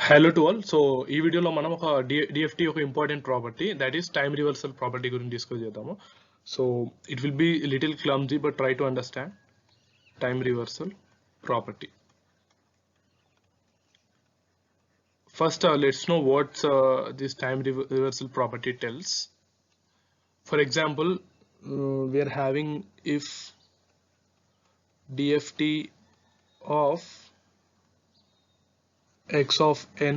Hello to all. So ఈ వీడియోలో మనం ఒక DFT ఒక important property that is time reversal property గురించి డిస్కస్ చేద్దాము. So it will be little clumsy but try to understand time reversal property. First let's know what this time reversal property tells. For example, we are having if DFT of x of n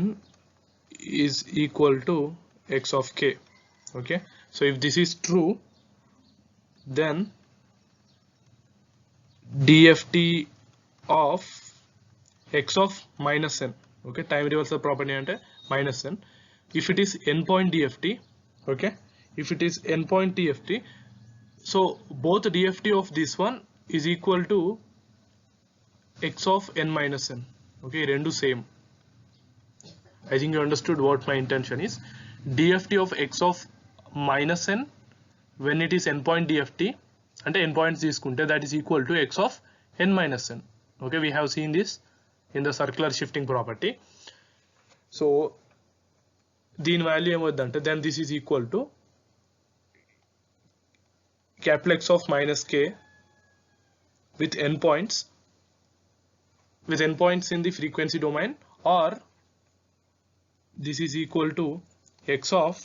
is equal to x of k. Okay, so if this is true, then DFT of x of minus n, okay, time reversal property ante minus n, if it is n point DFT, okay, if it is n point DFT, so both DFT of this one is equal to x of n minus n. Okay, rendu same. I think you understood what my intention is. DFT of x of minus n when it is n point DFT and n points తీసుకుంటే that is equal to x of n minus n. Okay, we have seen this in the circular shifting property. So దీని value ఏమవుతుందంటే then this is equal to capital X of minus k with n points in the frequency domain, or this is equal to x of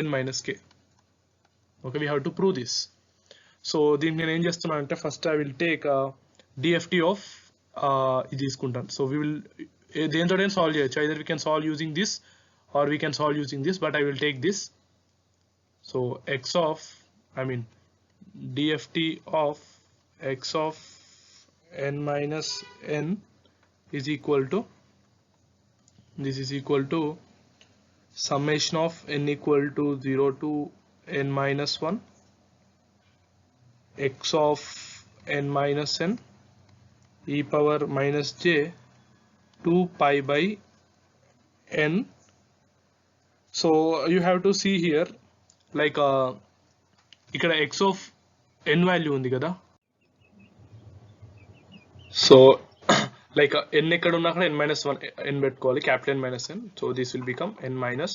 n minus k. Okay, we have to prove this. So దీన్ని నేను ఏం చేస్తున్నాను అంటే first I will take DFT of ఇది తీసుకుంటాను. So we will దేంతో solve చేయొచ్చు, either we can solve using this or we can solve using this, but I will take this. So x of DFT of x of n minus n is equal to, this is equal to summation of n equal to 0 to n minus 1 x of n minus n e power minus j 2 pi by n. So you have to see here, like ఇక్కడ x of n value ఉంది కదా, so like n ఎక్కడ ఉన్నా అక్కడ n minus 1 n పెట్టుకోవాలి, capital N minus n. So this will become n minus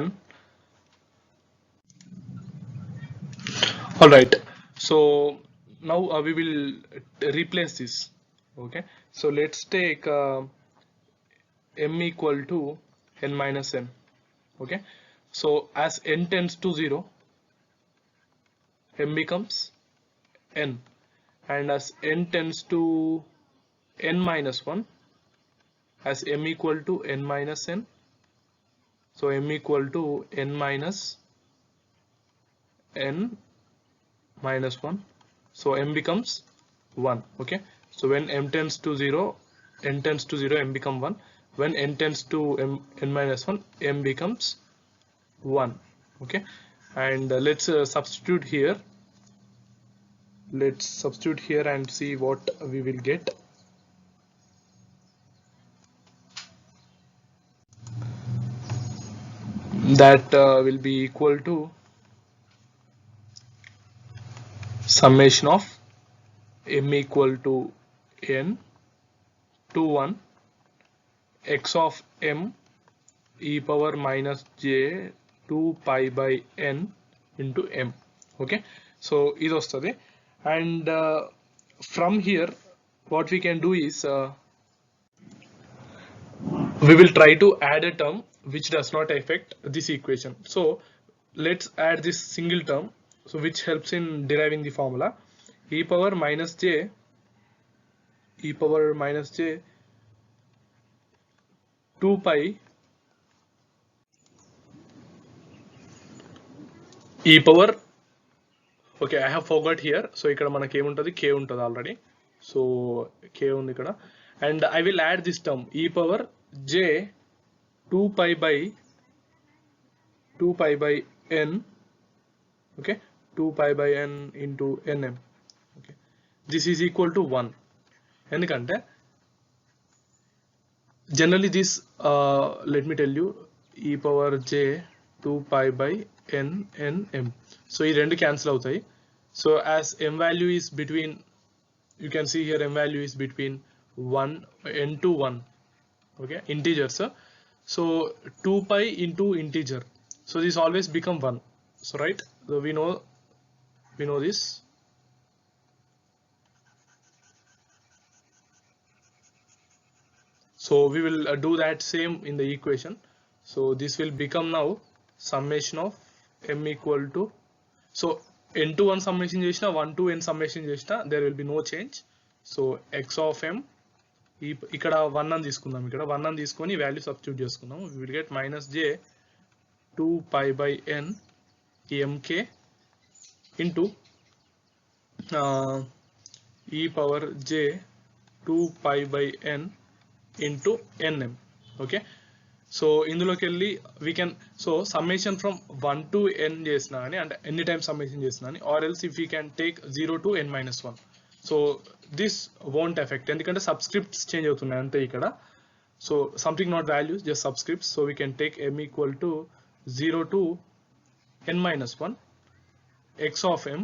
n. All right, so now we will replace this. Okay, so let's take m equal to n minus n. Okay, so as n tends to 0, m becomes n, and as n tends to n minus 1, as m equal to n minus n, so m equal to n minus n minus 1, so m becomes 1. Okay, so when m tends to 0, m become 1. When n tends to n minus 1, m becomes 1. Okay, and let's substitute here. Let's substitute here and see what we will get. That will be equal to summation of m equal to n to 1 x of m e power minus j 2 pi by n into m. Okay, so ఇది వస్తుంది, and from here what we can do is we will try to add a term which does not affect this equation. So let's add this single term, so which helps in deriving the formula. E power minus j 2 pi e power, okay, I have forgot here. So ఇక్కడ మనకి ఏముంటది, k ఉంటుంది already, so k ఉంది ఇక్కడ, and I will add this term e power j 2 pi by n. Okay, 2 pi by n into nm. Okay, this is equal to 1. ఎందుకంటే generally this let me tell you, e power j 2 pi by n n m, so ఈ రెండు cancel అవుతాయి. So as m value is between, you can see here m value is between 1 n to 1, okay, integers. So 2 pi into integer, so this always become 1. So right, so we know this. So we will do that same in the equation. So this will become now summation of m equal to, so n to 1 summation chesina 1 to n summation chesina there will be no change. So x of m, ఇక్కడ 1 అని తీసుకుందాం, ఇక్కడ 1 అని తీసుకొని value substitute చేసుకుందాం. we will get minus j 2 pi by n mk into e power j 2 pi by n into nm. okay, so ఇందులోకి వెళ్ళి we can, so summation from 1 to n చేసినా అని, అంటే ఎనీ టైమ్ సమ్మేషన్ చేసినా అని, or else if we can take 0 to n minus 1. So this won't affect, ఎందుకంటే subscripts change అవుతున్నాయి అంతే ఇక్కడ. So something not values, just subscripts. So we can take m equal to 0 to n minus 1 x of m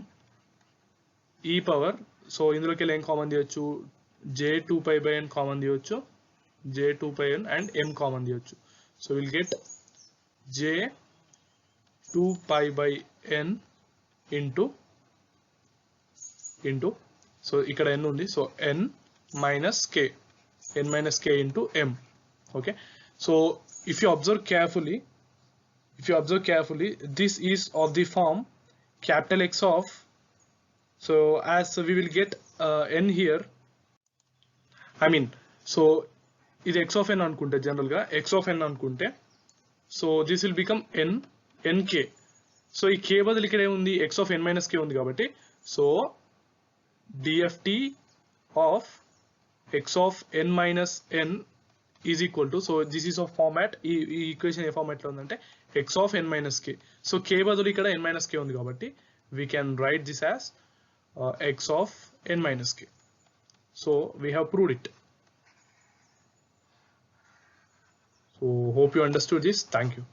e power, so ఇందులోకి వెళ్ళి ఏం common తీయొచ్చు, j 2 pi by n common తీయొచ్చు, j 2 pi n and m common తీయొచ్చు. So will get j 2 pi by n into so ఇక్కడ n ఉంది, so n minus k into m. okay, so if you observe carefully, this is of the form capital X of, so as we will get n here, I mean, so ఇది x of n అనుకుంటే, general గా x of n అనుకుంటే, so this will become nk. So ఈ k బదులు ఇక్కడ ఏముంది, x of n minus k ఉంది కాబట్టి, so DFT of x of n minus n is equal to, so this is of format, ఈ equation ఏ format లో ఉందంటే x of n minus k. So k బదులు ఇక్కడ n minus k ఉంది కాబట్టి we can write this as x of n minus k. so we have proved it. So hope you understood this. Thank you.